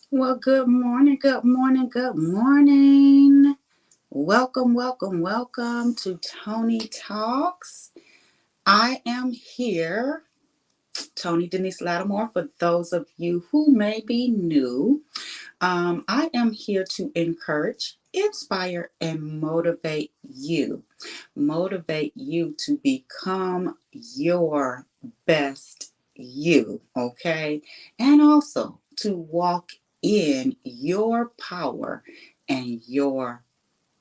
Well, good morning, good morning, good morning. Welcome, welcome, welcome to Tonye Talks. I am here, Tonye Denise Lattimore, for those of you who may be new. I am here to encourage, inspire, and motivate you. Motivate you to become your best you, okay? And also to walk in your power and your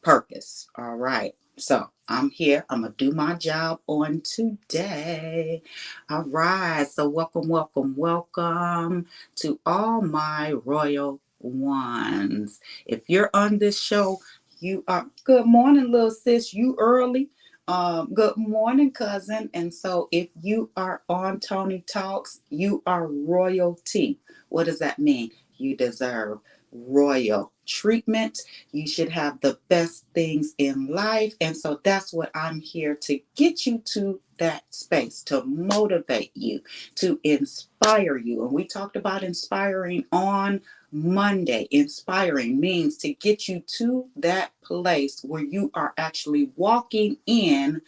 purpose, all right? So I'm here. I'm going to do my job on today. All right. So welcome, welcome, welcome to all my royal ones. If you're on this show, you are good morning, little sis. You early. Good morning, cousin. And so if you are on Tonye Talks, you are royalty. What does that mean? You deserve royal treatment. You should have the best things in life. And so that's what I'm here to get you to that space, to motivate you, to inspire you. And we talked about inspiring on Monday. Inspiring means to get you to that place where you are actually walking in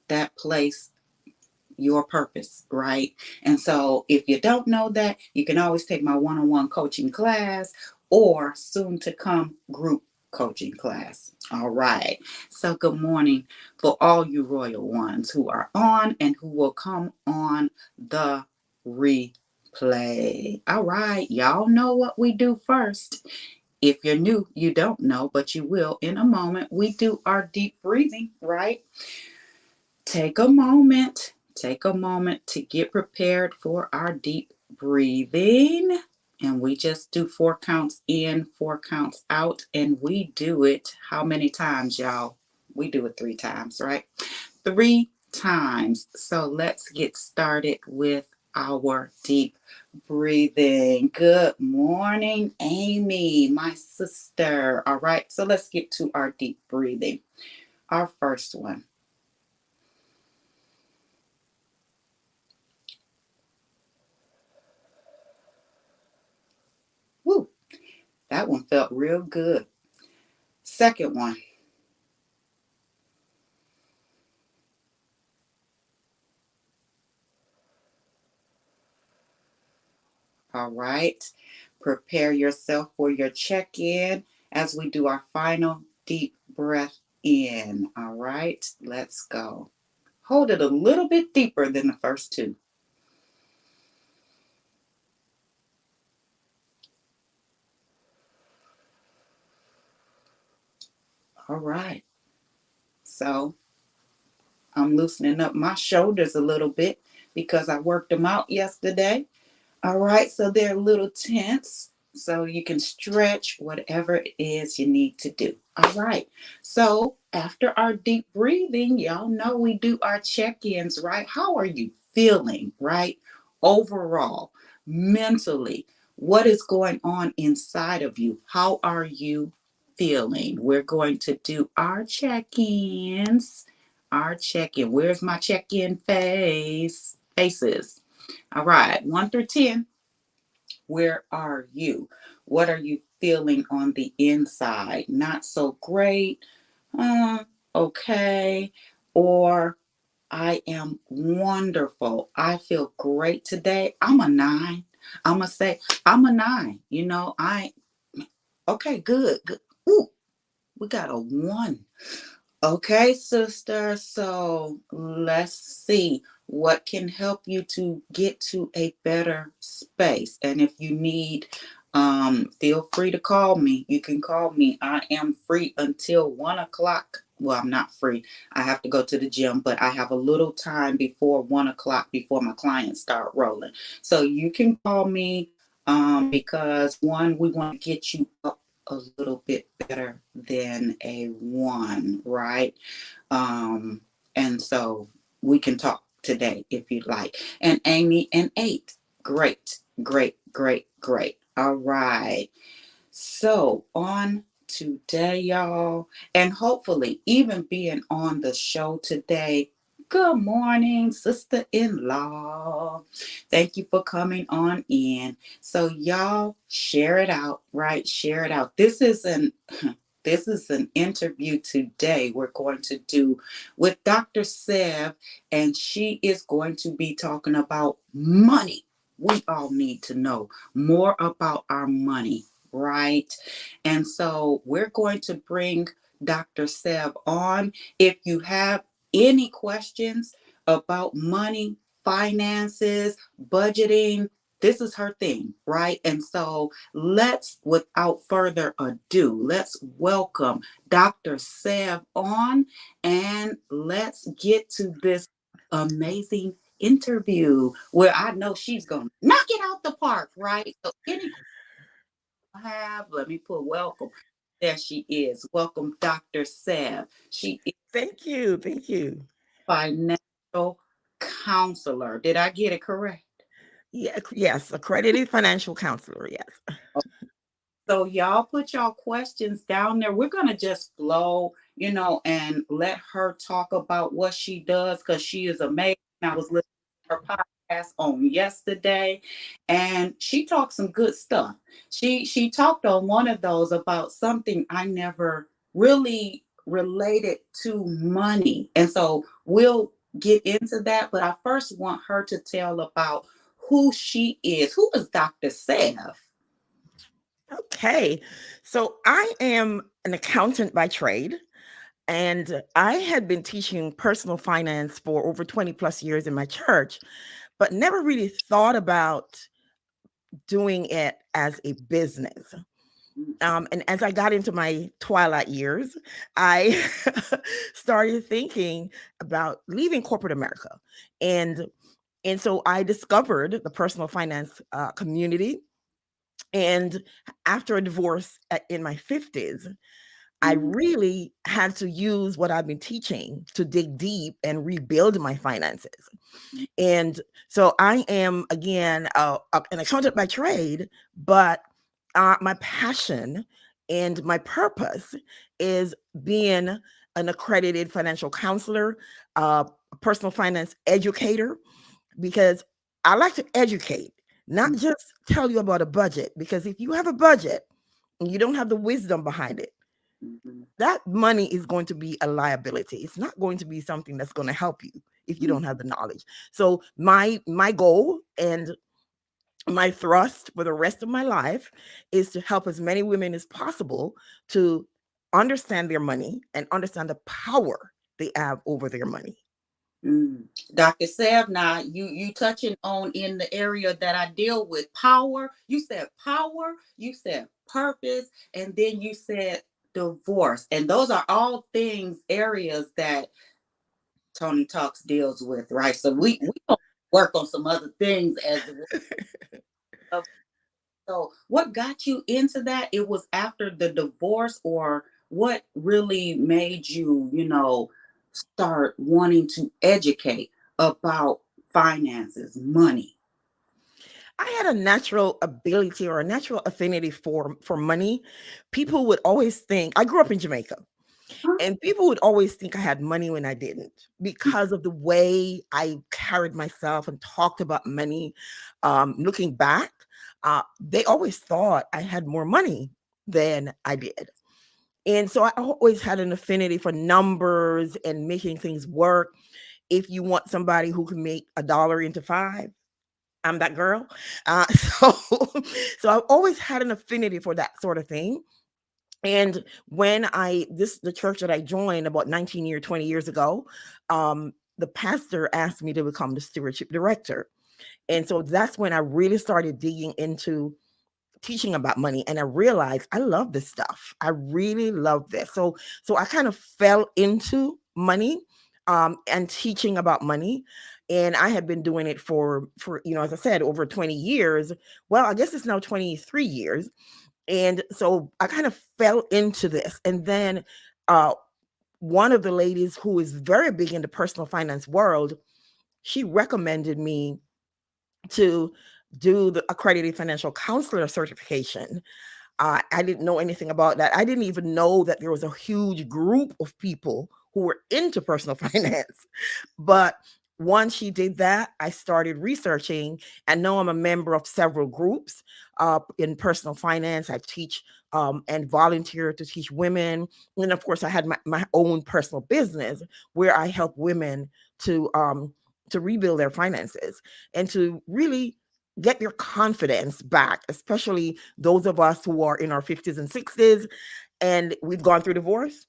that place, your purpose, right? And so if you don't know that, you can always take my one-on-one coaching class or soon to come group coaching class. All right. So good morning for all you royal ones who are on and who will come on the replay. All right. Y'all know what we do first. If you're new, you don't know, but you will in a moment. We do our deep breathing, right? Take a moment. Take a moment to get prepared for our deep breathing. And we just do 4 counts in, 4 counts out. And we do it how many times, y'all? We do it 3 times, right? 3 times. So let's get started with our deep breathing. Good morning, Amy, my sister. All right. So let's get to our deep breathing. Our first one. Woo. That one felt real good. Second one. All right. Prepare yourself for your check in as we do our final deep breath in. All right. Let's go. Hold it a little bit deeper than the first 2. All right. So I'm loosening up my shoulders a little bit because I worked them out yesterday. All right, so they're a little tense, so you can stretch whatever it is you need to do. All right, so after our deep breathing, y'all know we do our check-ins, right? How are you feeling, right? Overall, mentally, what is going on inside of you? How are you feeling? We're going to do our check-ins. Our check-in. Where's my check-in face? Faces. All right, 1 through 10. Where are you? What are you feeling on the inside? Not so great, okay, or I am wonderful. I feel great today. I'm a 9. I'm going to say, I'm a 9. Okay, good, good. Ooh, we got a 1. Okay, sister. So let's see what can help you to get to a better space. And if you need, feel free to call me. You can call me. I am free until 1 o'clock. Well, I'm not free. I have to go to the gym, but I have a little time before 1 o'clock before my clients start rolling. So you can call me because one, we want to get you up a little bit better than a 1, right? Um, and so we can talk today if you'd like. And Amy, an 8. Great, great, great, great. All right. So on today, y'all, and hopefully even being on the show today Good morning, sister-in-law. Thank you for coming on in. So y'all share it out, right? Share it out. This is an interview today we're going to do with Dr. Sev, and she is going to be talking about money. We all need to know more about our money, right? And so we're going to bring Dr. Sev on. If you have any questions about money, finances, budgeting, this is her thing, right? And so without further ado, let's welcome Dr. Sev on and let's get to this amazing interview where I know she's going to knock it out the park, right? So, any let me put welcome. There she is. Welcome, Dr. Sev. She is Thank you. Thank you. financial counselor. Did I get it correct? Yeah, yes, accredited financial counselor. Yes. So y'all put y'all questions down there. We're gonna just flow, and let her talk about what she does because she is amazing. I was listening to her podcast on yesterday, and she talked some good stuff. She talked on one of those about something I never really related to money, and so we'll get into that. But I first want her to tell about who she is. Who is Dr. Sev? Okay. So I am an accountant by trade, and I had been teaching personal finance for over 20 plus years in my church, but never really thought about doing it as a business. And as I got into my twilight years, I started thinking about leaving corporate America. And and so I discovered the personal finance community. And after a divorce in my 50s, I Mm, really had to use what I've been teaching to dig deep and rebuild my finances. And so I am, again, an accountant by trade, but my passion and my purpose is being an accredited financial counselor, a personal finance educator, because I like to educate, not mm, just tell you about a budget. Because if you have a budget and you don't have the wisdom behind it, mhm, that money is going to be a liability. It's not going to be something that's going to help you if you mm, don't have the knowledge. So my goal and my thrust for the rest of my life is to help as many women as possible to understand their money and understand the power they have over their money. mm. Dr. Sev, now you touching on in the area that I deal with power. You said power, you said purpose, and then you said divorce. And those are all things, areas that Tonye Talks deals with, right? So we gonna work on some other things as well. So, what got you into that? It was after the divorce, or what really made you, start wanting to educate about finances, money? I had a natural ability or a natural affinity for money. People would always think I grew up in Jamaica. Huh? And people would always think I had money when I didn't because of the way I carried myself and talked about money. Looking back, they always thought I had more money than I did. And so I always had an affinity for numbers and making things work. If you want somebody who can make a dollar into five, I'm that girl. So, so I've always had an affinity for that sort of thing. And when the church that I joined about 20 years ago, the pastor asked me to become the stewardship director. And so that's when I really started digging into teaching about money, and I realized I love this stuff. I really love this. So I kind of fell into money and teaching about money. And I had been doing it for as I said, over 20 years. Well, I guess it's now 23 years. And so I kind of fell into this. And then uh, one of the ladies who is very big in the personal finance world, she recommended me to do the accredited financial counselor certification. I didn't know anything about that. I didn't even know that there was a huge group of people who were into personal finance. But once she did that, I started researching. I know I'm a member of several groups in personal finance. I teach and volunteer to teach women. And of course, I had my own personal business where I help women to rebuild their finances and to really get their confidence back, especially those of us who are in our 50s and 60s and we've gone through divorce,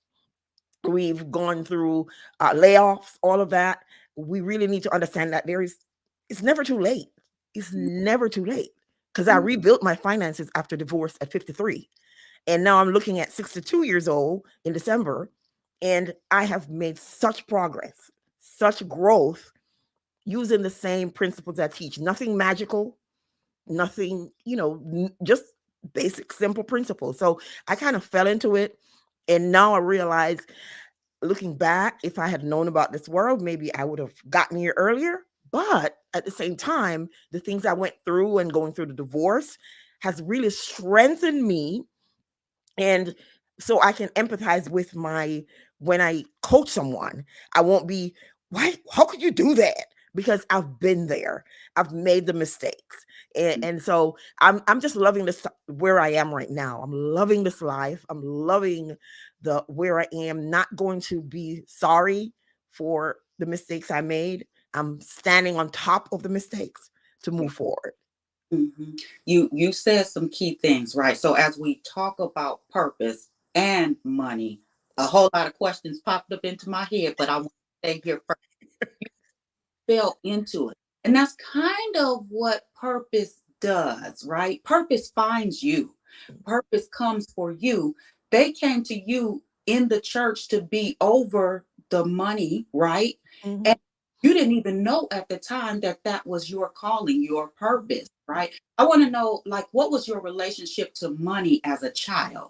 we've gone through layoffs, all of that. We really need to understand that it's never too late. It's never too late because I rebuilt my finances after divorce at 53. And now I'm looking at 62 years old in December, and I have made such progress, such growth using the same principles I teach. Nothing magical, nothing, just basic, simple principles. So I kind of fell into it. And now I realize, looking back, if I had known about this world, maybe I would have gotten here earlier. But at the same time, the things I went through and going through the divorce has really strengthened me. And so I can empathize with when I coach someone, I won't be, why, how could you do that? Because I've been there. I've made the mistakes. And so I'm just loving this where I am right now. I'm loving this life. I'm loving the where I am, not going to be sorry for the mistakes I made. I'm standing on top of the mistakes to move forward. Mhm. You said some key things, right? So as we talk about purpose and money, a whole lot of questions popped up into my head, but I want to stay here first. You fell into it. And that's kind of what purpose does, right? Purpose finds you. Purpose comes for you. They came to you in the church to be over the money, right? Mhm. You didn't even know at the time that that was your calling, your purpose, right? I want to know, like, what was your relationship to money as a child?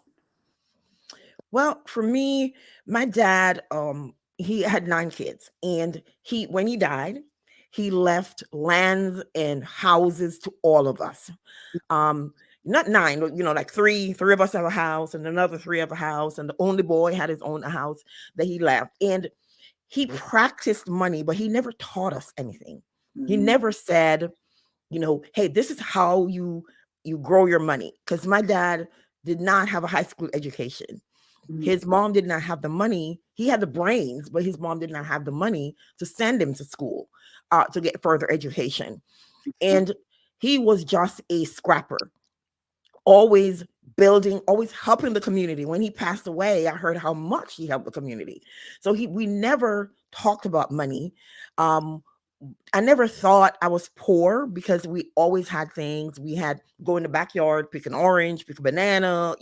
Well, for me, my dad, he had 9 kids, and when he died, he left lands and houses to all of us. Um, Not nine, like three of us have a house, and another three have a house, and the only boy had his own house that he left. And he practiced money, but he never taught us anything. He Mhm, never said, hey, this is how you grow your money. Because my dad did not have a high school education. mhm, His mom did not have the money. He had the brains, but his mom did not have the money to send him to school to get further education. And he was just a scrapper, always building, always helping the community. When he passed away, I heard how much he helped the community. So we never talked about money. Um, I never thought I was poor because we always had things. We had go in the backyard, pick an orange, pick a banana.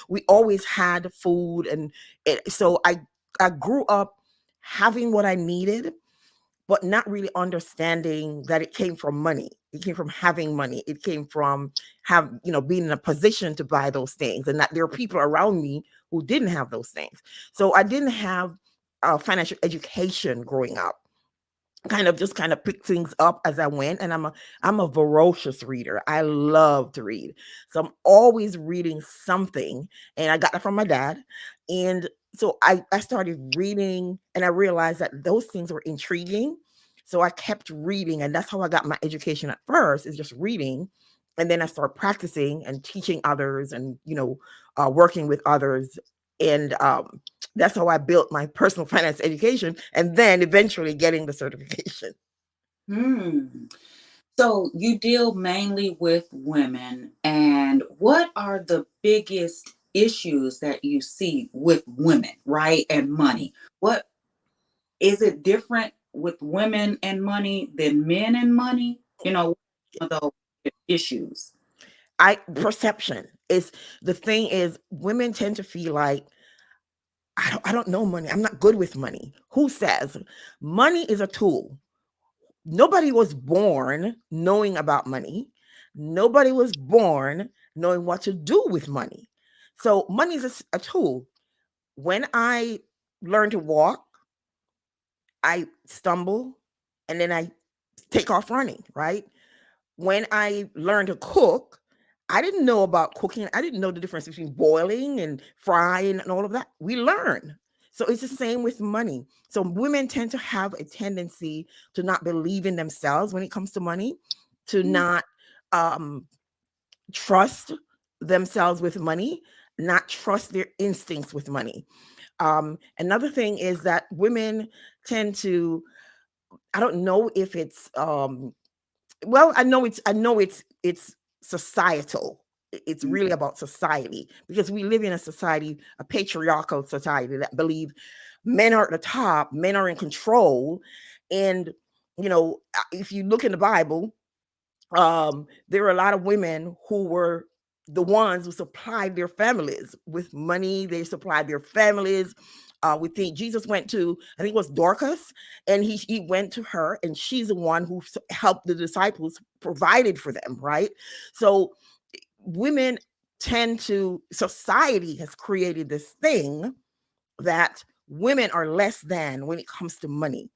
We always had food, and so I grew up having what I needed, but not really understanding that it came from money. It came from having money. It came from being in a position to buy those things, and that there are people around me who didn't have those things. So I didn't have financial education growing up. Kind of pick things up as I went, and I'm a voracious reader. I love to read, so I'm always reading something, and I got that from my dad. And so I started reading, and I realized that those things were intriguing, so I kept reading, and that's how I got my education at first, is just reading. And then I started practicing and teaching others, and working with others. And that's how I built my personal finance education, and then eventually getting the certification. hmm. So you deal mainly with women, and what are the biggest issues that you see with women, right? And money. What is it different with women and money than men and money? Some of those issues. I Perception is the thing. Is women tend to feel like, I don't know money. I'm not good with money. Who says money is a tool? Nobody was born knowing about money. Nobody was born knowing what to do with money. So money is a tool. When I learned to walk, I stumble, and then I take off running, right? When I learned to cook, I didn't know about cooking. I didn't know the difference between boiling and frying and all of that. We learn. So it's the same with money. So women tend to have a tendency to not believe in themselves when it comes to money, to not um, trust themselves with money, not trust their instincts with money. Another thing is that women tend to, I don't know if it's well, I know it's societal. It's really about society, because we live in a society, a patriarchal society, that believe men are at the top, men are in control. And if you look in the Bible, there are a lot of women who were the ones who supplied their families with money. They supplied their families. We think Jesus went to, I think it was Dorcas, and he went to her, and she's the one who helped the disciples, provided for them, right? So women tend to, society has created this thing that women are less than when it comes to money.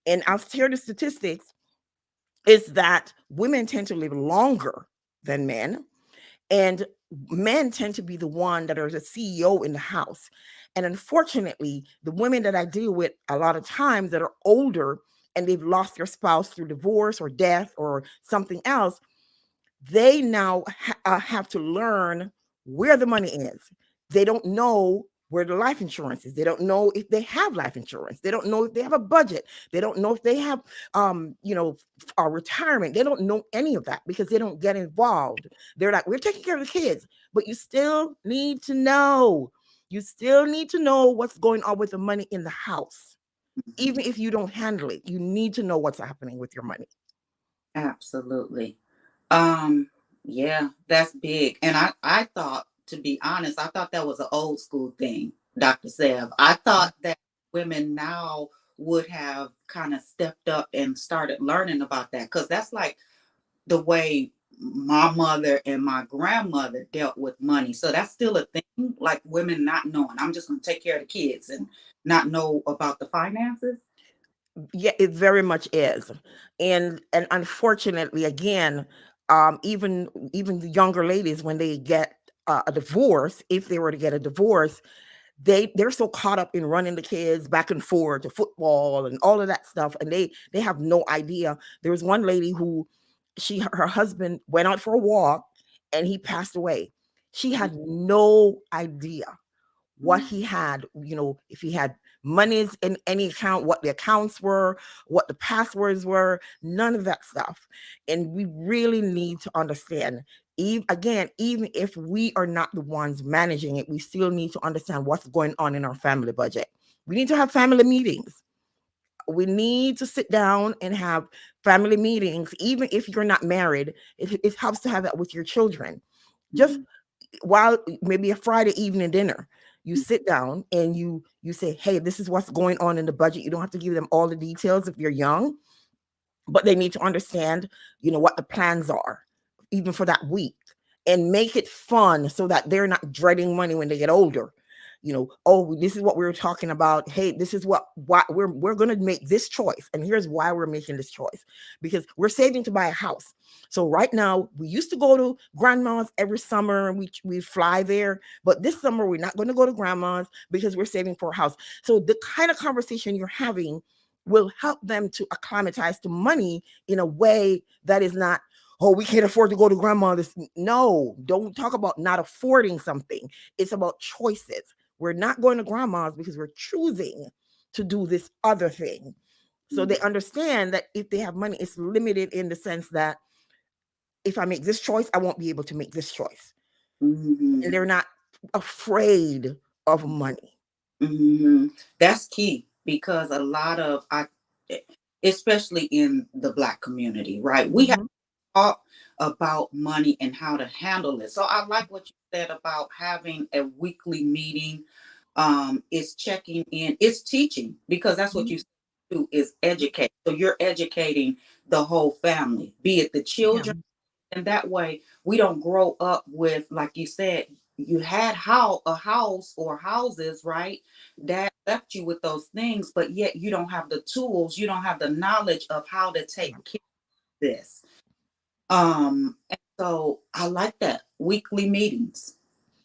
And I'll share the statistics, is that women tend to live longer than men, and men tend to be the one that are the CEO in the house. And unfortunately, the women that I deal with a lot of times that are older and they've lost their spouse through divorce or death or something else, they now have to learn where the money is. They don't know where the life insurance is. They don't know if they have life insurance. They don't know if they have a budget. They don't know if they have, a retirement. They don't know any of that because they don't get involved. They're like, we're taking care of the kids, but you still need to know. You still need to know what's going on with the money in the house. Even if you don't handle it, you need to know what's happening with your money. Absolutely. Um, yeah, that's big. And I thought, to be honest, I thought that was an old school thing, Dr. Sev. I thought that women now would have kind of stepped up and started learning about that, because that's like the way my mother and my grandmother dealt with money. So that's still a thing, like women not knowing. I'm just going to take care of the kids and not know about the finances. Yeah, it very much is. And unfortunately, again, even the younger ladies, when they get a divorce, if they were to get a divorce, they're so caught up in running the kids back and forth to football and all of that stuff, and they have no idea. There was one lady who, her husband went out for a walk and he passed away. She had no idea what he had, if he had monies in any account, what the accounts were, what the passwords were, none of that stuff. And we really need to understand, even if we are not the ones managing it, we still need to understand what's going on in our family budget. We need to have family meetings. We need to sit down and have family meetings. Even if you're not married, it helps to have that with your children. Just while maybe a Friday evening dinner, you sit down and you say, hey, this is what's going on in the budget. You don't have to give them all the details if you're young, but they need to understand, what the plans are, even for that week, and make it fun so that they're not dreading money when they get older. Oh, this is what we were talking about. Hey, this is why we're going to make this choice, and here's why we're making this choice, because we're saving to buy a house. So right now, we used to go to grandma's every summer, and we fly there, but this summer we're not going to go to grandma's because we're saving for a house. So the kind of conversation you're having will help them to acclimatize to money in a way that is not, oh, we can't afford to go to grandmother's. No, don't talk about not affording something. It's about choices. We're not going to grandma's because we're choosing to do this other thing. So they understand that if they have money, it's limited in the sense that if I make this choice, I won't be able to make this choice. Mm-hmm. And they're not afraid of money. Mm-hmm. That's key, because a lot of especially in the Black community, right? We have Mhm. talk about money and how to handle it. So I like what you said about having a weekly meeting. It's checking in, it's teaching, because that's what Mhm. you do, is educate. So you're educating the whole family, be it the Yeah. children, and that way we don't grow up with, like you said, you had how a house or houses, right? That left you with those things, but yet you don't have the tools, you don't have the knowledge of how to take care of this. And so I like that, weekly meetings.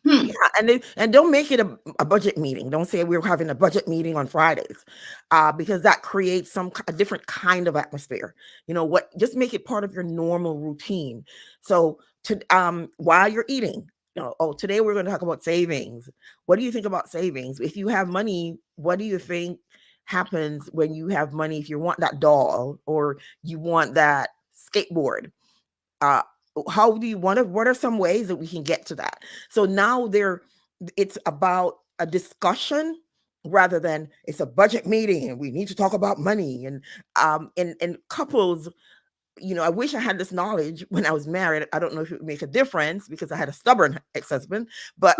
Hmm. Yeah, and don't make it a budget meeting. Don't say we're having a budget meeting on Fridays, because that creates a different kind of atmosphere. You know what? Just make it part of your normal routine. So while you're eating, oh, today we're going to talk about savings. What do you think about savings? If you have money, what do you think happens when you have money? If you want that doll or you want that skateboard, uh how do you want to, what are some ways that we can get to that? So now it's about a discussion rather than it's a budget meeting and we need to talk about money. And couples, I wish I had this knowledge when I was married. I don't know if it would make a difference because I had a stubborn ex-husband, but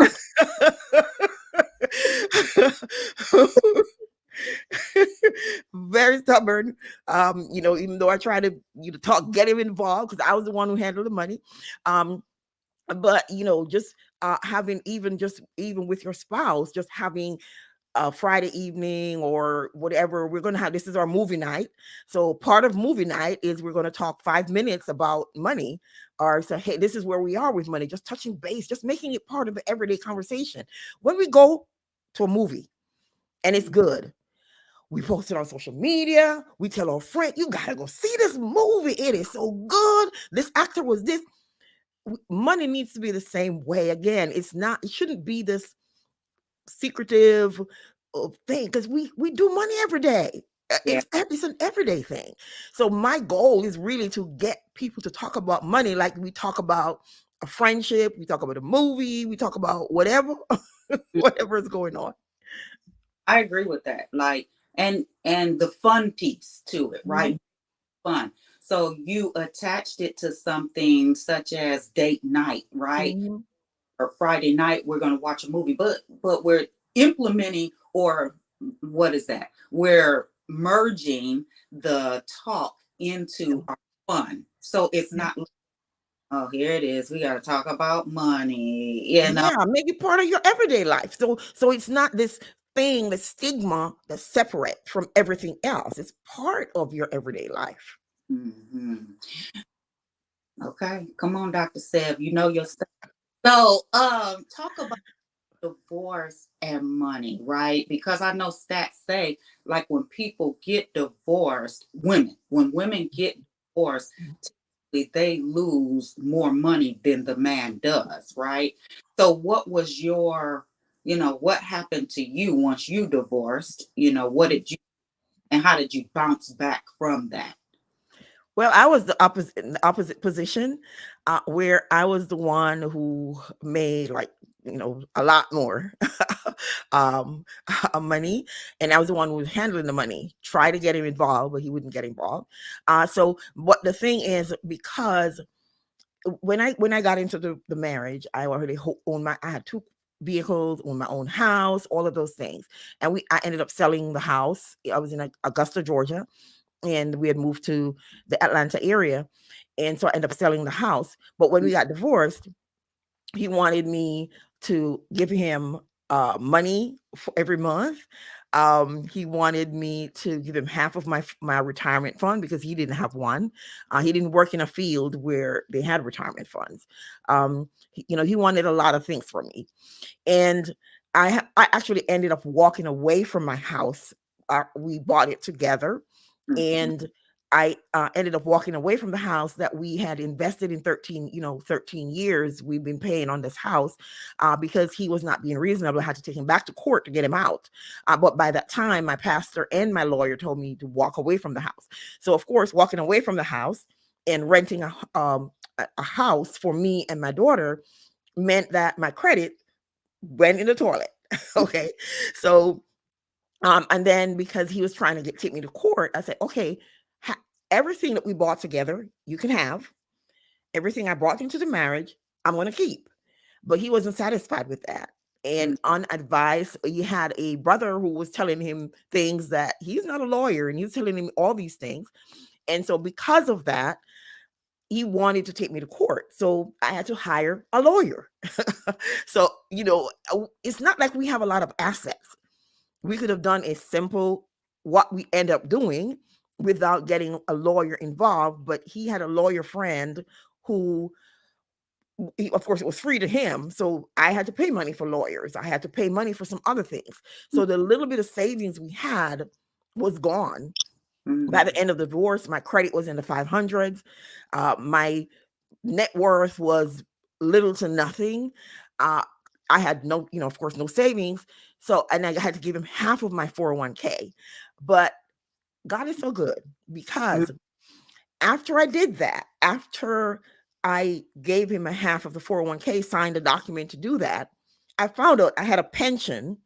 very stubborn. Even though I tried to talk, get him involved because I was the one who handled the money. Um, but just having, even with your spouse, just having a Friday evening or whatever, we're going to have, this is our movie night. So part of movie night is we're going to talk 5 minutes about money, or say, hey, this is where we are with money, just touching base, just making it part of the everyday conversation. When we go to a movie and it's good, we post it on social media. We tell our friend, you got to go see this movie. It is so good. This actor was this. Money needs to be the same way. Again, it shouldn't be this secretive thing, because we do money every day. Yeah, It's an everyday thing. So my goal is really to get people to talk about money like we talk about a friendship, we talk about a movie, we talk about whatever, whatever is going on. I agree with that. Like, and the fun piece to it, right? Mhm. Fun. So you attached it to something such as date night, right? Mhm. Or Friday night we're going to watch a movie, but we're implementing, or what is that? We're merging the talk into our fun. So it's Yeah. not like, oh, here it is. We got to talk about money. Yeah, make it part of your everyday life. So it's not this thing, the stigma that's separate from everything else. It's part of your everyday life. Mhm. Okay, come on, Dr. Sev. You know your stuff. So, talk about divorce and money, right? Because I know stats say, like, when people get divorced, when women get divorced, typically they lose more money than the man does, right? So what was what happened to you once you divorced? What did you, and how did you bounce back from that? Well, I was the opposite position, where I was the one who made, like, a lot more um, money, and I was the one who was handling the money. Try to get him involved, but he wouldn't get involved. So, what the thing is, because when I got into the marriage, I already owned I had two vehicles, owned my own house, all of those things, and I ended up selling the house. I was in Augusta, Georgia, and we had moved to the Atlanta area. And so I ended up selling the house. But when we got divorced, he wanted me to give him money for every month. He wanted me to give him half of my retirement fund because he didn't have one. He didn't work in a field where they had retirement funds. He wanted a lot of things from me, and I actually ended up walking away from my house. We bought it together, Mhm. and I ended up walking away from the house that we had invested in 13 years. We've been paying on this house, because he was not being reasonable. I had to take him back to court to get him out. But by that time, my pastor and my lawyer told me to walk away from the house. So, of course, walking away from the house and renting a house for me and my daughter meant that my credit went in the toilet. Okay. So, and then because he was trying to take me to court, I said, okay, ha- everything that we bought together, you can have. Everything I brought into the marriage, I'm going to keep. But he wasn't satisfied with that. And Mhm. unadvised, he had a brother who was telling him things that he's not a lawyer, and he's telling him all these things. And so, because of that, he wanted to take me to court. So I had to hire a lawyer. So, it's not like we have a lot of assets. We could have done a simple, what we end up doing, without getting a lawyer involved. But he had a lawyer friend who of course, it was free to him. So I had to pay money for lawyers. I had to pay money for some other things. So the little bit of savings we had was gone. By the Mm, end of the divorce, my credit was in the 500s. My net worth was little to nothing. Uh, I had no, of course, no savings. So, and I had to give him half of my 401k. But God is so good, mm, because after I did that, after I gave him a half of the 401k, signed a document to do that, I found out I had a pension,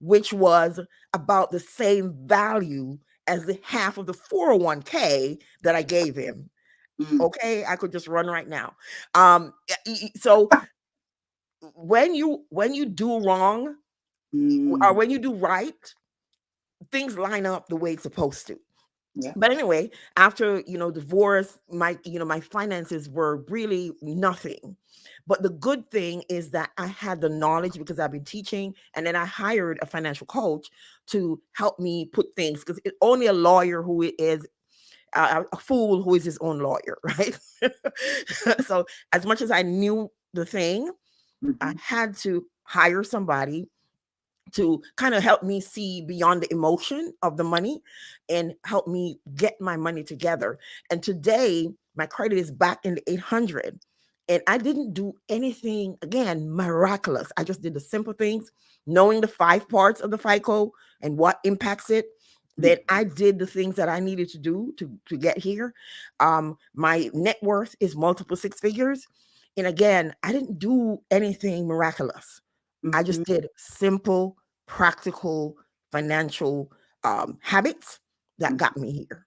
which was about the same value as the half of the 401k that I gave him. mm, Okay, I could just run right now. So when you do wrong or mm. when you do right, things line up the way it's supposed to. Yeah. But anyway, after divorce, my finances were really nothing. But the good thing is that I had the knowledge because I've been teaching, and then I hired a financial coach to help me put things, because only a lawyer who is a fool who is his own lawyer, right? So as much as I knew the thing, I Mm-hmm. had to hire somebody to kind of help me see beyond the emotion of the money and help me get my money together. And today, my credit is back in the 800. And I didn't do anything, again, miraculous. I just did the simple things, knowing the 5 parts of the FICO and what impacts it. Then I did the things that I needed to do to get here. My net worth is multiple six figures. And again, I didn't do anything miraculous. I Mm-hmm. just did simple, practical financial habits that got me here.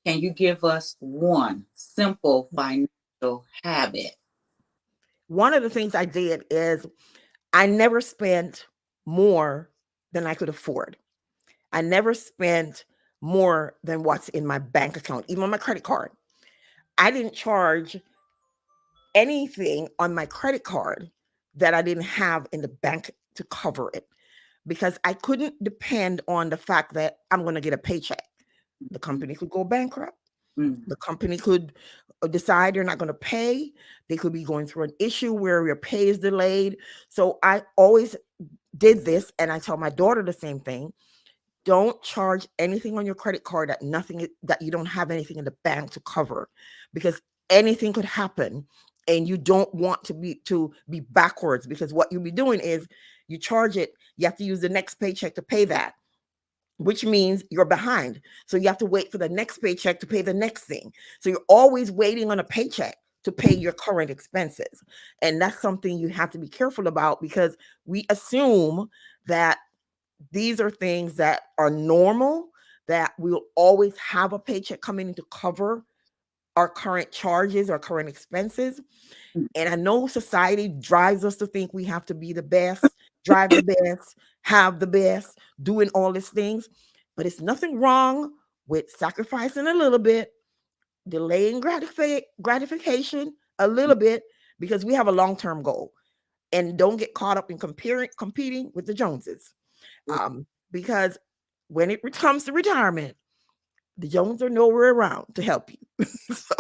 Can you give us one simple financial habit? One of the things I did is I never spent more than I could afford. I never spent more than what's in my bank account, even on my credit card. I didn't charge anything on my credit card that I didn't have in the bank to cover it, because I couldn't depend on the fact that I'm going to get a paycheck. The Mm, company could go bankrupt. mm, The company could decide they're not going to pay. They could be going through an issue where your pay is delayed. So I always did this, and I tell my daughter the same thing. Don't charge anything on your credit card that you don't have anything in the bank to cover, because anything could happen, and you don't want to be backwards, because what you'll be doing is you charge it, you have to use the next paycheck to pay that, which means you're behind. So you have to wait for the next paycheck to pay the next thing. So you're always waiting on a paycheck to pay your current expenses. And that's something you have to be careful about, because we assume that these are things that are normal, that we'll always have a paycheck coming in to cover our current charges, our current expenses. mm, And I know society drives us to think we have to be the best, drive the best, have the best, doing all these things. But it's nothing wrong with sacrificing a little bit, delaying gratification a little bit, because we have a long-term goal. And don't get caught up in competing with the Joneses. mm. Because when it comes to retirement, the Jones are nowhere around to help you. So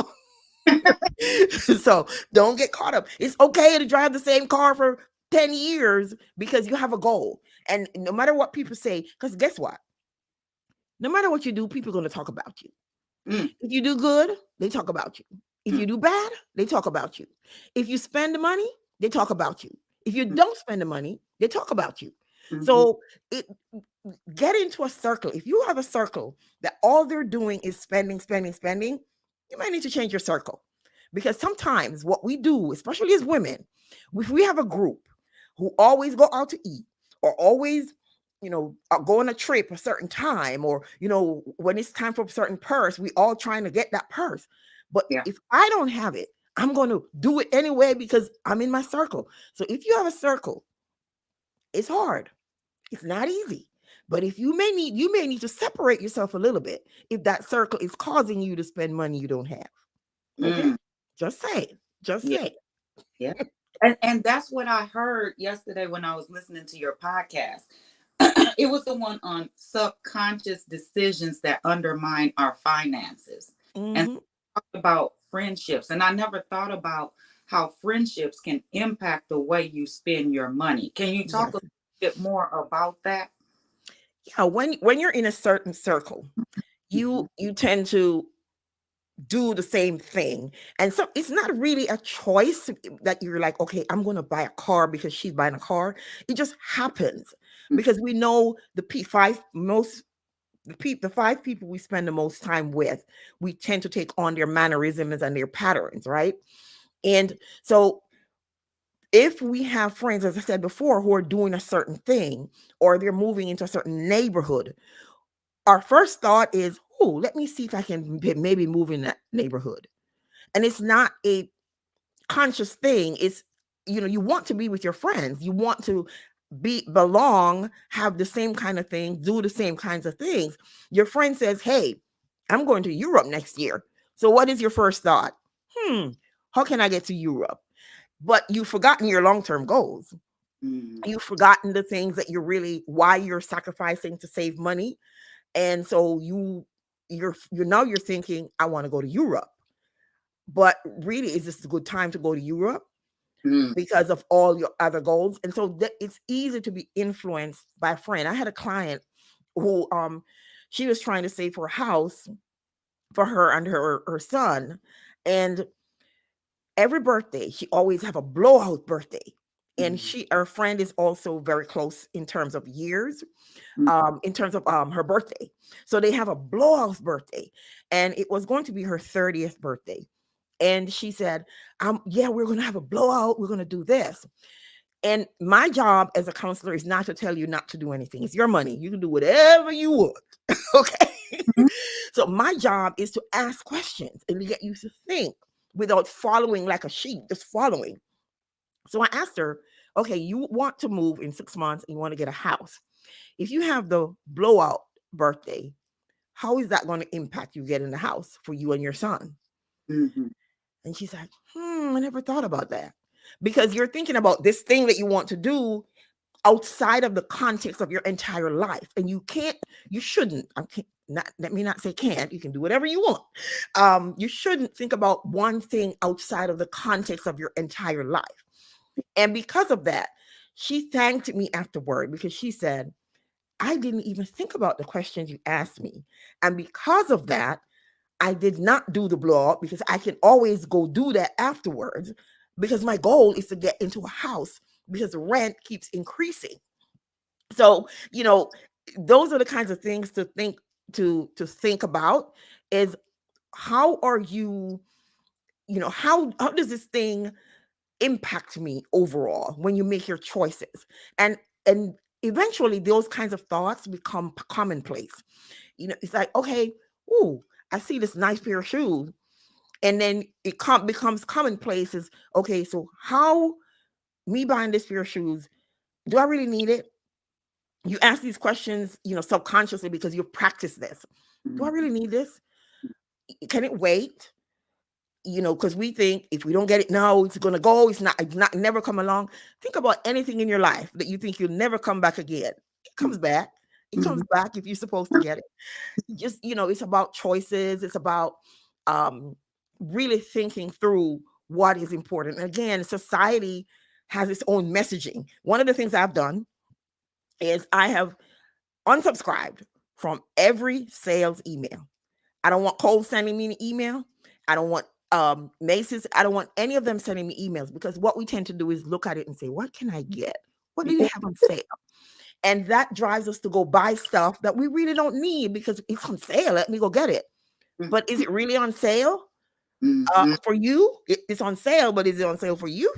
so don't get caught up. It's okay to drive the same car for 10 years because you have a goal. And no matter what people say, because guess what? No matter what you do, people are going to talk about you. Mm, If you do good, they talk about you. If mm, you do bad, they talk about you. If you spend the money, they talk about you. If you mm, don't spend the money, they talk about you. mhm, So it get into a circle. If you have a circle that all they're doing is spending, spending, spending, you might need to change your circle. Because sometimes what we do, especially as women, if we have a group who always go out to eat, or always, go on a trip a certain time, or, when it's time for a certain purse, we all trying to get that purse. But Yeah. if I don't have it, I'm going to do it anyway because I'm in my circle. So if you have a circle, it's hard. It's not easy. But if you may need to separate yourself a little bit if that circle is causing you to spend money you don't have. Okay? Mm, Just saying. Just yeah. saying. Yeah. And that's what I heard yesterday when I was listening to your podcast. It was the one on subconscious decisions that undermine our finances. And Hmm. talked about friendships. And I never thought about how friendships can impact the way you spend your money. Can you talk Yes. a bit more about that? Yeah, when you're in a certain circle, Mhm. you tend to do the same thing. And so it's not really a choice that you're like, okay, I'm going to buy a car because she's buying a car. It just happens because we know the five people we spend the most time with, we tend to take on their mannerisms and their patterns, right? And so if we have friends, as I said before, who are doing a certain thing or they're moving into a certain neighborhood, our first thought is, oh, let me see if I can maybe move in that neighborhood. And it's not a conscious thing. It's, you want to be with your friends. You want to belong, have the same kind of thing, do the same kinds of things. Your friend says, hey, I'm going to Europe next year. So what is your first thought? How can I get to Europe? But you've forgotten your long-term goals. Mhm. You've forgotten the things that why you're sacrificing to save money. And so you're thinking, I want to go to Europe. But really, is this a good time to go to Europe Mhm. because of all your other goals? And so it's easy to be influenced by a friend. I had a client who she was trying to save for a house for her and her son. And every birthday, she always have a blowout birthday. And Mhm. her friend is also very close in terms of years, Mhm. in terms of her birthday. So they have a blowout birthday. And it was going to be her 30th birthday. And she said, yeah, we're going to have a blowout. We're going to do this. And my job as a counselor is not to tell you not to do anything. It's your money. You can do whatever you want. Okay. So my job is to ask questions and to get you to think without following like a sheep, just following. So I asked her, okay, you want to move in 6 months and you want to get a house. If you have the blowout birthday, how is that going to impact you getting the house for you and your son? Mhm. And she's like, I never thought about that. Because you're thinking about this thing that you want to do outside of the context of your entire life. And you shouldn't, let me not say can't, you can do whatever you want. You shouldn't think about one thing outside of the context of your entire life. And because of that, she thanked me afterward because she said, I didn't even think about the questions you asked me. And because of that, I did not do the blow up because I can always go do that afterwards because my goal is to get into a house because the rent keeps increasing. So, those are the kinds of things to think about is how are you, how does this thing impact me overall when you make your choices? And eventually those kinds of thoughts become commonplace. It's like, okay, ooh, I see this nice pair of shoes. And then it becomes commonplace is, okay, so how me buying this pair of shoes, do I really need it? You ask these questions, subconsciously because you've practiced this. Do I Mhm. really need this? Can it wait? Because we think if we don't get it now, it's gonna go. It's not never come along. Think about anything in your life that you think you'll never come back again. It comes back. It comes Mhm. back if you're supposed to get it. Just, it's about choices. It's about um really thinking through what is important. And again, society has its own messaging. One of the things I've done is I have unsubscribed from every sales email. I don't want Cole sending me an email. I don't want Macy's. I don't want any of them sending me emails because what we tend to do is look at it and say, what can I get? What do you have on sale? And that drives us to go buy stuff that we really don't need because it's on sale. Let me go get it. But is it really on sale? Mhm. For you, it's on sale, but is it on sale for you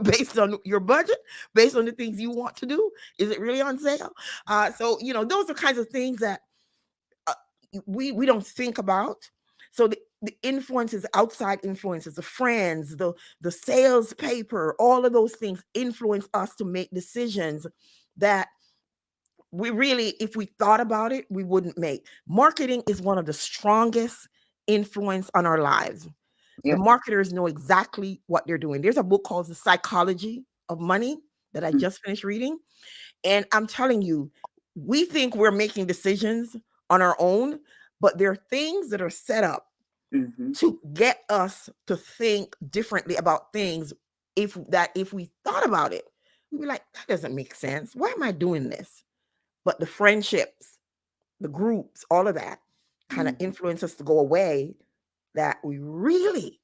based on your budget, based on the things you want to do? Is it really on sale? So, those are kinds of things that uh, we don't think about. So the influences, outside influences, the friends, the sales paper, all of those things influence us to make decisions that we really, if we thought about it, we wouldn't make. Marketing is one of the strongest influence on our lives. The Yep. marketers know exactly what they're doing. There's a book called The Psychology of Money that I Mhm. just finished reading. And I'm telling you, we think we're making decisions on our own, but there are things that are set up. Mm-hmm. to get us to think differently about things. If we thought about it, we'd be like, that doesn't make sense. Why am I doing this? But the friendships, the groups, all of that kind of Mm-hmm. influence us to go away that we really,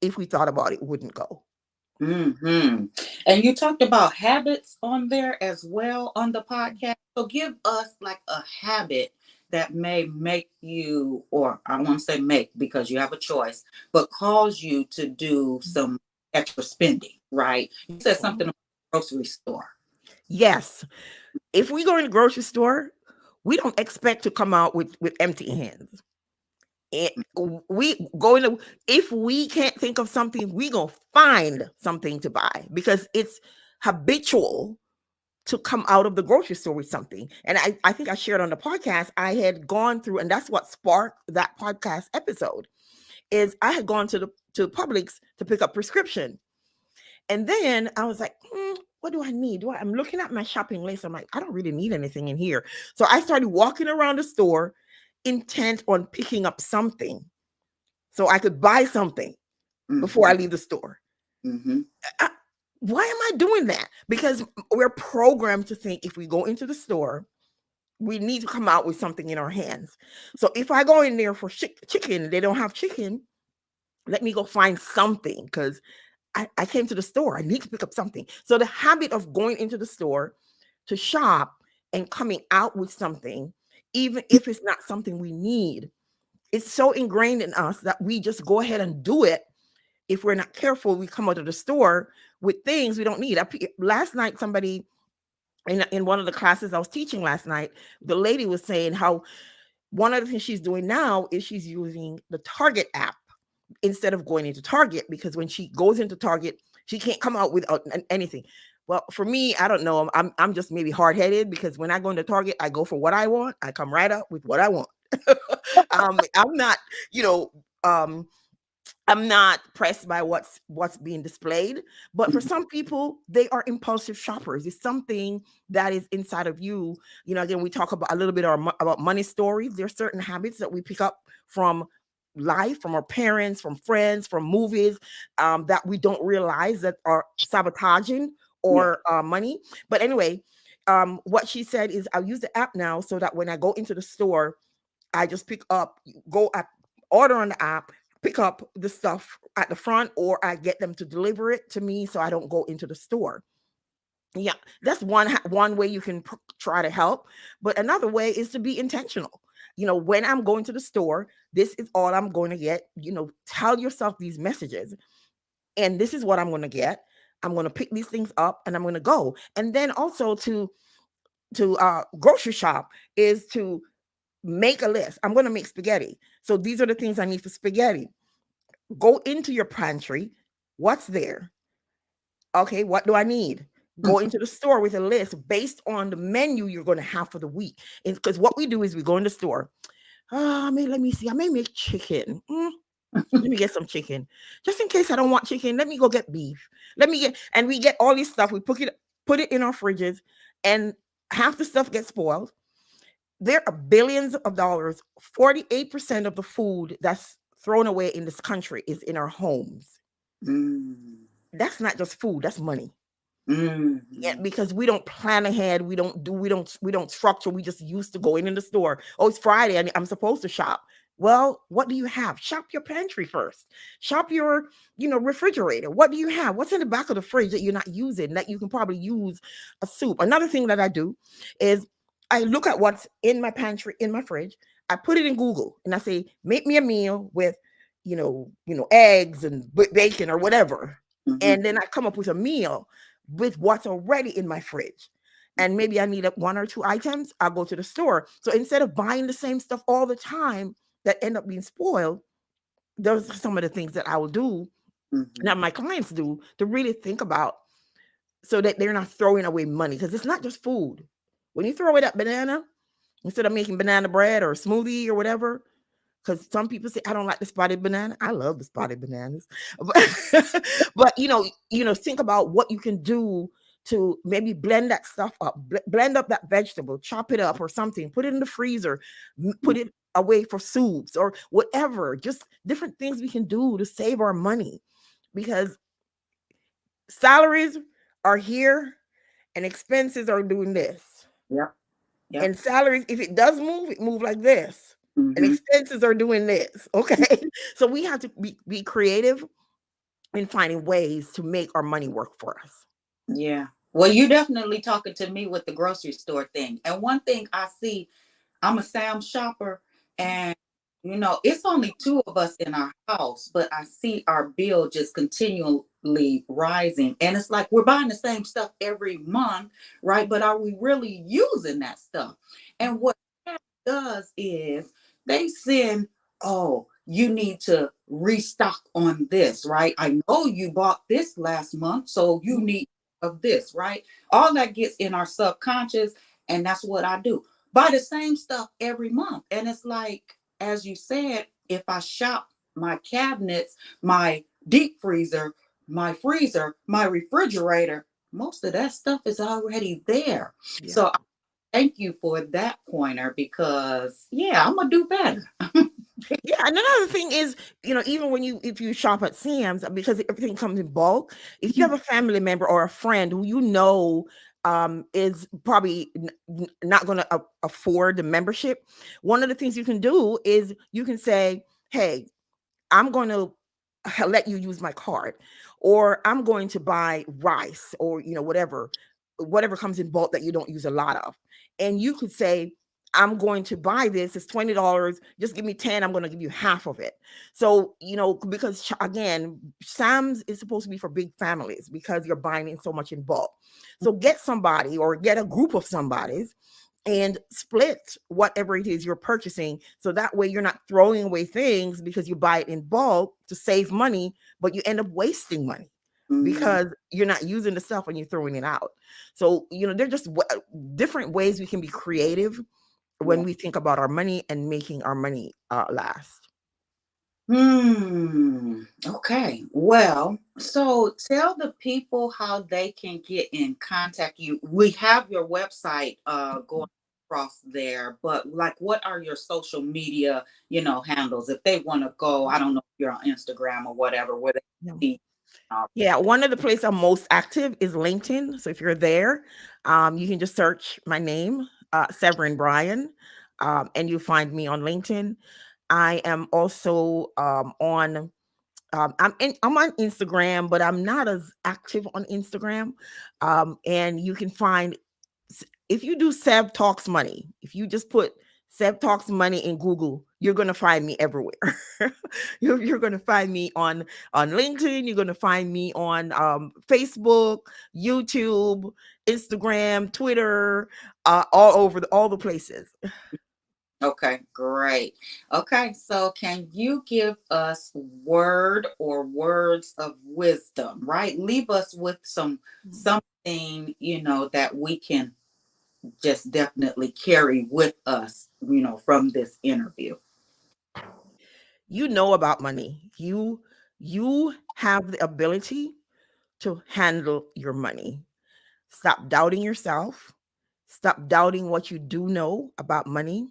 if we thought about it, wouldn't go. Mm-hmm. And you talked about habits on there as well on the podcast. So give us like a habit that may make you, or I won't say make because you have a choice, but cause you to do some extra spending, right? You said something Mhm. about the grocery store. Yes. If we go in the grocery store, we don't expect to come out with empty hands. It, we go in, if we can't think of something, we gonna find something to buy because it's habitual to come out of the grocery store with something. And I think I shared on the podcast, I had gone through, and that's what sparked that podcast episode, is I had gone to Publix to pick up prescription. And then I was like, what do I need? I'm looking at my shopping list. I'm like, I don't really need anything in here. So I started walking around the store intent on picking up something so I could buy something before Mm-hmm. I leave the store. Mm-hmm. I, why am I doing that? Because we're programmed to think if we go into the store, we need to come out with something in our hands. So if I go in there for chicken, they don't have chicken, let me go find something because I came to the store. I need to pick up something. So the habit of going into the store to shop and coming out with something, even if it's not something we need, it's so ingrained in us that we just go ahead and do it. If we're not careful, we come out of the store with things we don't need. Last night, somebody in one of the classes I was teaching last night, the lady was saying how one of the things she's doing now is she's using the Target app instead of going into Target, because when she goes into Target, she can't come out without anything. Well, for me, I don't know. I'm just maybe hard headed because when I go into Target, I go for what I want. I come right up with what I want. I'm not, you know, um, I'm not pressed by what's being displayed. But for some people, they are impulsive shoppers. It's something that is inside of you. You know, again, we talk about a little bit about money stories. There are certain habits that we pick up from life, from our parents, from friends, from movies, that we don't realize that are sabotaging Yeah. or money. But anyway, what she said is I'll use the app now so that when I go into the store, I just pick up, go up, order on the app, pick up the stuff at the front, or I get them to deliver it to me so I don't go into the store. Yeah, that's one way you can try to help. But another way is to be intentional. You know, when I'm going to the store, this is all I'm going to get. You know, tell yourself these messages, and this is what I'm going to get. I'm going to pick these things up, and I'm going to go. And then also to grocery shop is to make a list. I'm going to make spaghetti. So these are the things I need for spaghetti. Go into your pantry. What's there? Okay, what do I need? Go into the store with a list based on the menu you're going to have for the week. Because what we do is we go in the store. Let me see. I may make chicken. Let me get some chicken. Just in case I don't want chicken, let me go get beef. And we get all this stuff. We put it in our fridges, and half the stuff gets spoiled. There are billions of dollars. 48% of the food that's thrown away in this country is in our homes. Mm-hmm. That's not just food, that's money. Yeah, Mm-hmm. because we don't plan ahead. We don't structure. We just used to going in the store. Oh, it's Friday and I'm supposed to shop. Well, what do you have? Shop your pantry first. Shop your, refrigerator. What do you have? What's in the back of the fridge that you're not using that you can probably use a soup? Another thing that I do is I look at what's in my pantry, in my fridge. I put it in Google and I say, make me a meal with, eggs and bacon or whatever. Mm-hmm. And then I come up with a meal with what's already in my fridge. And maybe I need one or two items, I'll go to the store. So instead of buying the same stuff all the time that end up being spoiled, those are some of the things that I will do, Mm-hmm. that my clients do, to really think about so that they're not throwing away money. Because it's not just food. When you throw away that banana, instead of making banana bread or smoothie or whatever, because some people say I don't like the spotted banana. I love the spotted bananas, but think about what you can do to maybe blend that stuff up, blend up that vegetable, chop it up or something, put it in the freezer, put it away for soups or whatever, just different things we can do to save our money, because salaries are here and expenses are doing this. Yep. Yep. And salaries, if it does move, it move like this. And Mm-hmm. expenses are doing this. Okay. So we have to be creative in finding ways to make our money work for us. Yeah. Well, you definitely talking to me with the grocery store thing. And one thing I see, I'm a Sam shopper, and it's only two of us in our house, but I see our bill just continually rising. And it's like we're buying the same stuff every month, right? But are we really using that stuff? And what that does is they send, oh, you need to restock on this, right? I know you bought this last month, so you need of this, right? All that gets in our subconscious, and that's what I do. Buy the same stuff every month. And it's like, as you said, if I shop my cabinets, my deep freezer, my freezer, my refrigerator, most of that stuff is already there. Yeah. So I thank you for that pointer, because yeah, I'm gonna do better. Yeah, and another thing is, even if you shop at Sam's, because everything comes in bulk, if you have a family member or a friend who is probably not going to afford the membership, one of the things you can do is you can say, "Hey, I'm going to let you use my card, or I'm going to buy rice, or whatever comes in bulk that you don't use a lot of." And you could say, "I'm going to buy this, it's $20, just give me 10, I'm going to give you half of it." So, because again, Sam's is supposed to be for big families because you're buying in so much in bulk. So get somebody or get a group of somebody's and split whatever it is you're purchasing, so that way you're not throwing away things because you buy it in bulk to save money, but you end up wasting money Mhm. because you're not using the stuff and you're throwing it out. So they're just different ways we can be creative when Yeah. we think about our money and making our money last. Okay. Well, so tell the people how they can get in contact you. We have your website going across there, but like what are your social media, handles if they want to go, I don't know if you're on Instagram or whatever, where they Yeah. see all that. Yeah, one of the places I'm most active is LinkedIn. So if you're there, you can just search my name, Severine Bryan, and you find me on LinkedIn. I am also I'm on Instagram, but I'm not as active on Instagram. And you can find, if you do Sev Talks Money, if you just put Sev Talks Money in Google, you're gonna find me everywhere. You're gonna find me on LinkedIn. You're gonna find me on Facebook, YouTube, Instagram, Twitter, all over all the places. Okay, great. Okay, so can you give us word or words of wisdom, right? Leave us with something, that we can just definitely carry with us, from this interview. You know about money. You have the ability to handle your money. Stop doubting yourself. Stop doubting what you do know about money.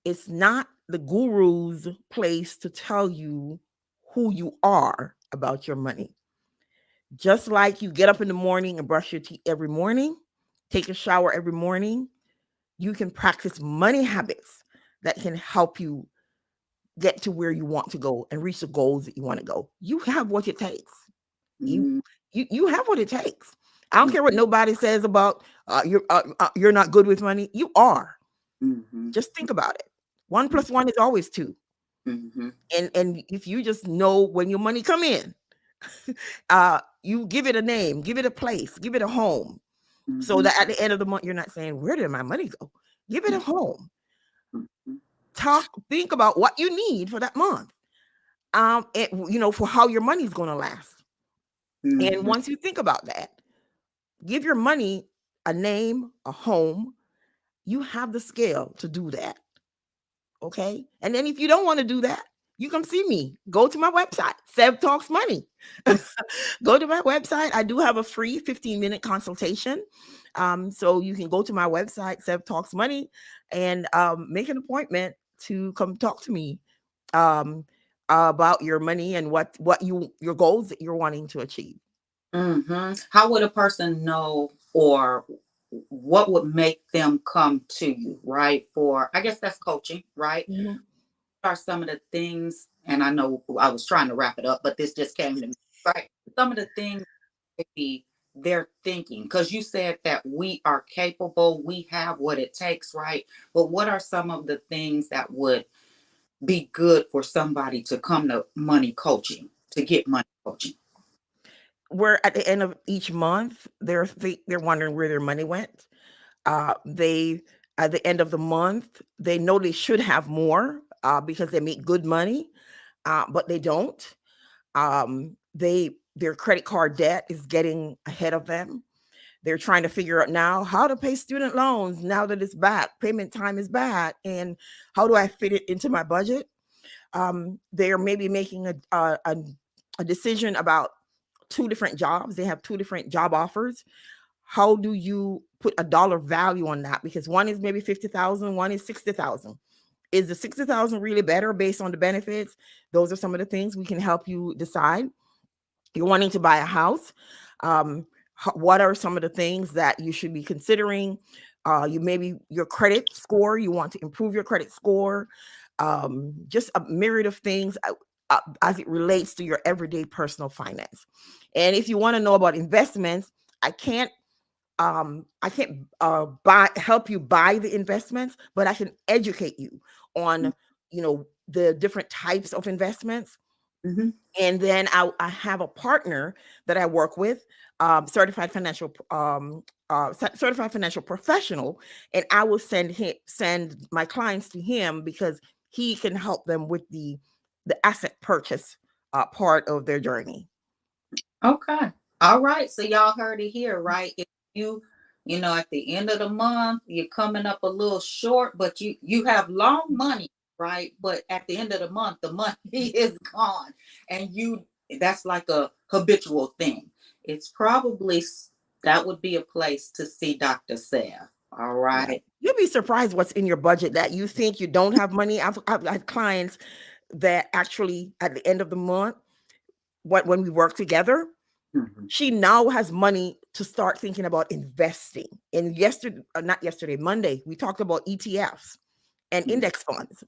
It's not the guru's place to tell you who you are about your money. Just like you get up in the morning and brush your teeth every morning, take a shower every morning, you can practice money habits that can help you get to where you want to go and reach the goals that you want to go. You have what it takes. You Mm-hmm. you have what it takes. I don't care what nobody says about you're not good with money. You are. Mm-hmm. Just think about it. One plus one is always two. Mm-hmm. And if you just know when your money come in, you give it a name, give it a place, give it a home, so Mm-hmm. that at the end of the month you're not saying, where did my money go? Give it a home. Mm-hmm. Think about what you need for that month. For how your money's going to last. And Mm-hmm. once you think about that, give your money a name, a home. You have the scale to do that. Okay. And then if you don't want to do that, you come see me. Go to my website, Sev Talks Money. Go to my website. I do have a free 15-minute consultation. So you can go to my website, Sev Talks Money, and make an appointment to come talk to me um, about your money and what your goals that you're wanting to achieve. How would a person know, or what would make them come to you, right? For, I guess that's coaching, right? Mhm. Are some of the things, and I know I was trying to wrap it up, but this just came to me, right? Some of the things maybe they're thinking, because you said that we are capable, we have what it takes, right? But what are some of the things that would be good for somebody to come to money coaching, to get money coaching? Where at the end of each month, they're wondering where their money went. They At the end of the month, they know they should have more because they make good money, but they don't. Their credit card debt is getting ahead of them. They're trying to figure out now how to pay student loans now that it's back. Payment time is back, and how do I fit it into my budget? They're maybe making a decision about two different jobs. They have two different job offers. How do you put a dollar value on that? Because one is maybe 50,000, one is 60,000. Is the 60,000 really better based on the benefits? Those are some of the things we can help you decide. You're wanting to buy a house. Um, what are some of the things that you should be considering? You maybe your credit score. You want to improve your credit score. Just a myriad of things as it relates to your everyday personal finance. And if you want to know about investments, I can't buy help you buy the investments, but I can educate you on the different types of investments. Mm-hmm. And then I have a partner that I work with, certified financial professional, and I will send my clients to him because he can help them with the asset purchase part of their journey. Okay. All right. So y'all heard it here, right? If at the end of the month, you're coming up a little short, but you have long money, right? But at the end of the month, the money is gone. And that's like a habitual thing. It's probably that would be a place to see Dr. Sev. All Yeah, right. you'll be surprised what's in your budget that you think you don't have money. I've had clients that actually at the end of the month, when we work together, Mhm. she now has money to start thinking about investing. And not yesterday, Monday, we talked about ETFs and Mhm. index funds.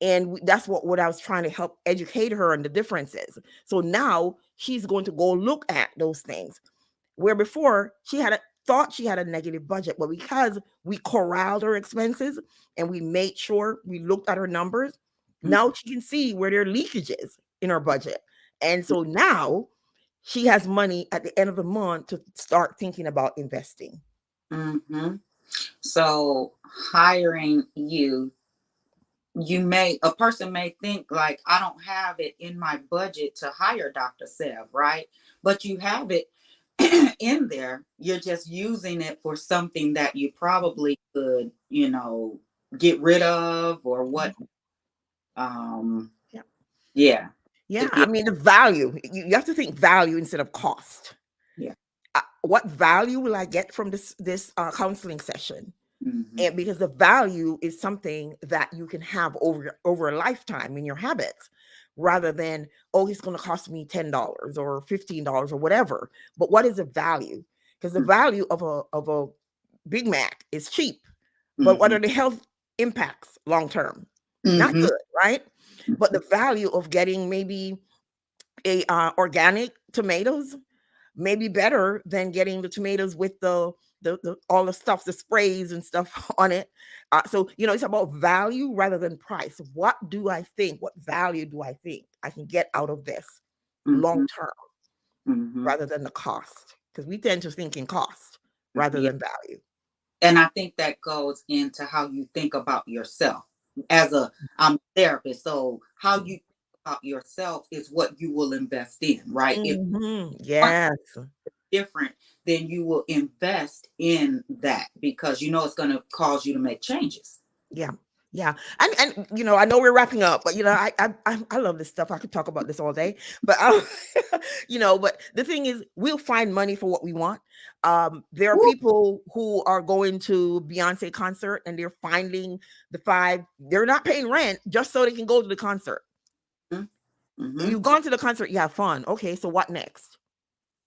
And that's what I was trying to help educate her on the differences. So now she's going to go look at those things. Where before thought she had a negative budget, but because we corralled her expenses and we made sure we looked at her numbers, now she can see where there are leakages in her budget. And so now she has money at the end of the month to start thinking about investing. Mhm. So hiring you, a person may think like, I don't have it in my budget to hire Dr. Sev, right? But you have it in there. You're just using it for something that you probably could, get rid of, or what. um Yeah. yeah. Yeah. If I you mean, the value, you have to think value instead of cost. Yeah. What value will I get from this counseling session? Hmm. And because the value is something that you can have over a lifetime in your habits, rather than, oh, it's going to cost me $10 or $15 or whatever. But what is the value? Because the value of a Big Mac is cheap, but what Hmm. are the health impacts long term? Not Hmm. good, right? But the value of getting maybe a organic tomatoes may be better than getting the tomatoes with the all the stuff, the sprays and stuff on it. So it's about value rather than price. What do I think? What value do I think I can get out of this long Hmm. term Hmm. rather than the cost? Because we tend to think in cost rather Yeah. than value. And I think that goes into how you think about yourself. I'm a therapist, so how you think about yourself is what you will invest in, right? If one Yes. is different, then you will invest in that, because it's going to cause you to make changes. Yeah. Yeah, and I know we're wrapping up, but I love this stuff. I could talk about this all day, but but the thing is, we'll find money for what we want. There are Woo. people who are going to Beyonce concert and they're finding they're not paying rent just so they can go to the concert. Mm-hmm. You've gone to the concert, you have fun. Okay, so what next?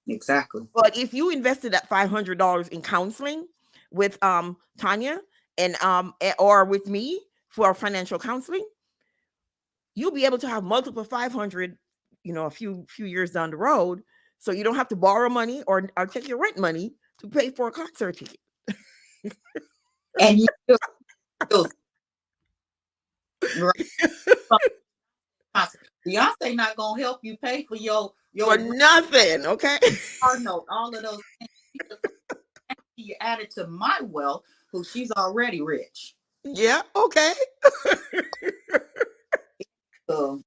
Exactly. But if you invested that $500 in counseling with Tonye and or with me for financial counseling, you'll be able to have multiple 500, a few years down the road. So you don't have to borrow money or take your rent money to pay for a concert ticket. And you still right. Beyonce not gonna help you pay for your For rent, nothing, okay? car note, all of those things. You added to my wealth, who she's already rich. Yeah, okay. So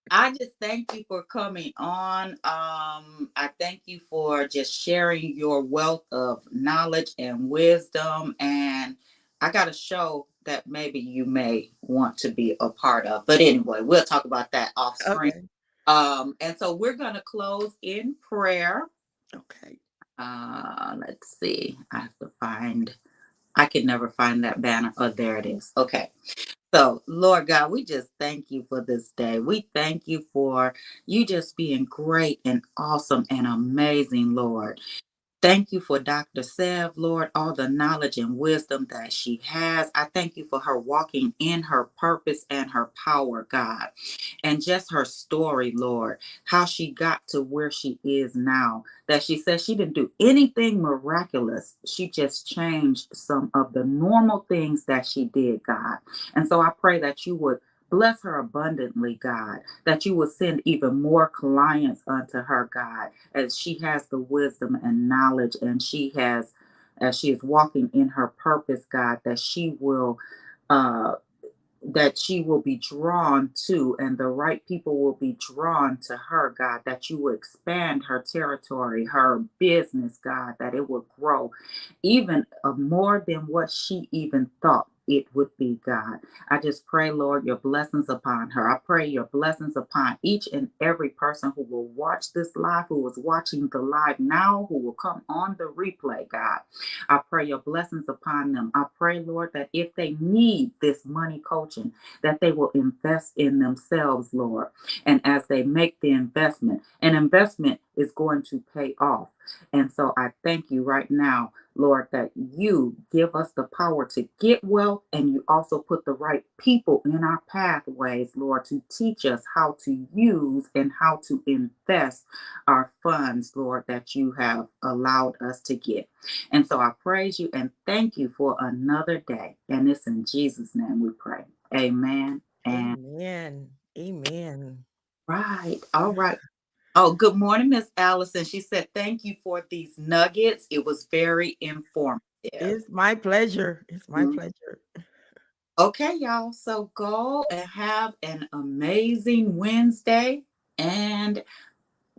I just thank you for coming on. I thank you for just sharing your wealth of knowledge and wisdom. And I got a show that maybe you may want to be a part of. But anyway, we'll talk about that off screen. Okay. And so we're gonna close in prayer. Okay. Let's see. I can never find that banner. Oh, there it is. Okay. So, Lord God, we just thank you for this day. We thank you for you just being great and awesome and amazing, Lord. Thank you for Dr. Sev, Lord, all the knowledge and wisdom that she has. I thank you for her walking in her purpose and her power, God, and just her story, Lord, how she got to where she is now. That she says she didn't do anything miraculous. She just changed some of the normal things that she did, God. And so I pray that you would bless her abundantly, God, that you would send even more clients unto her, God, as she has the wisdom and knowledge and as she is walking in her purpose, God, uh, that she will be drawn to and the right people will be drawn to her, God, that you will expand her territory, her business, God, that it will grow even more than what she even thought it would be, God. I just pray, Lord, your blessings upon her. I pray your blessings upon each and every person who will watch this live, who is watching the live now, who will come on the replay, God. I pray your blessings upon them. I pray, Lord, that if they need this money coaching, that they will invest in themselves, Lord. And as they make the investment, an investment is going to pay off. And so I thank you right now, Lord, that you give us the power to get wealth and you also put the right people in our pathways, Lord, to teach us how to use and how to invest our funds, Lord, that you have allowed us to get. And so I praise you and thank you for another day. And it's in Jesus' name we pray. Amen. And Amen. Amen. right. All right. Oh, good morning, Miss Allison. She said, thank you for these nuggets. It was very informative. It's my pleasure. It's my Mm. pleasure. Okay, y'all. So go and have an amazing Wednesday. And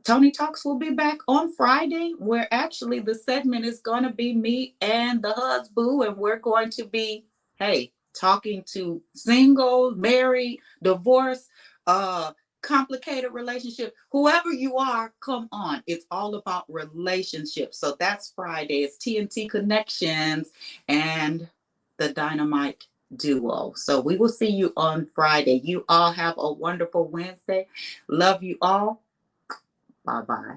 Tonye Talks will be back on Friday, where actually the segment is going to be me and the husband, and we're going to be, hey, talking to single, married, divorced, uh, complicated relationship, whoever you are, come on. It's all about relationships. So that's Friday. It's TNT Connections and the Dynamite Duo. So we will see you on Friday. You all have a wonderful Wednesday. Love you all. Bye bye.